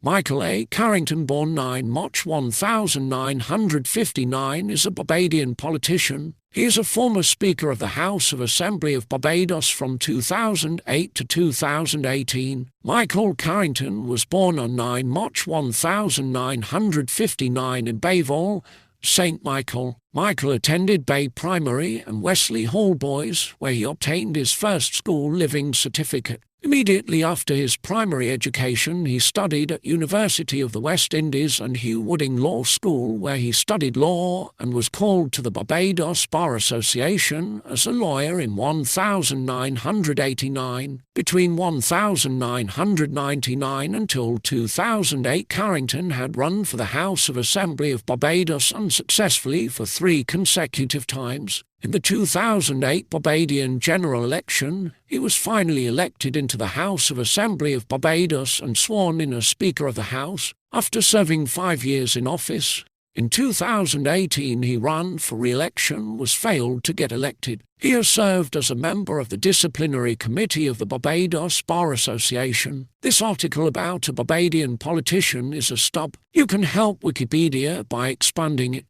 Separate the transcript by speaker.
Speaker 1: Michael A. Carrington, born 9 March 1959, is a Barbadian politician. He is a former Speaker of the House of Assembly of Barbados from 2008 to 2018. Michael Carrington was born on 9 March 1959 in Bayville, St. Michael. Michael attended Bay Primary and Wesley Hall Boys, where he obtained his first school living certificate. Immediately after his primary education, he studied at University of the West Indies and Hugh Law School, where he studied law and was called to the Barbados Bar Association as a lawyer in 1989. Between 1999 until 2008, Carrington had run for the House of Assembly of Barbados unsuccessfully for 3 consecutive times. In the 2008 Barbadian general election, he was finally elected into the House of Assembly of Barbados and sworn in as Speaker of the House, after serving 5 years in office. In 2018 he ran for re-election, was failed to get elected. He has served as a member of the Disciplinary Committee of the Barbados Bar Association. This article about a Barbadian politician is a stub. You can help Wikipedia by expanding it.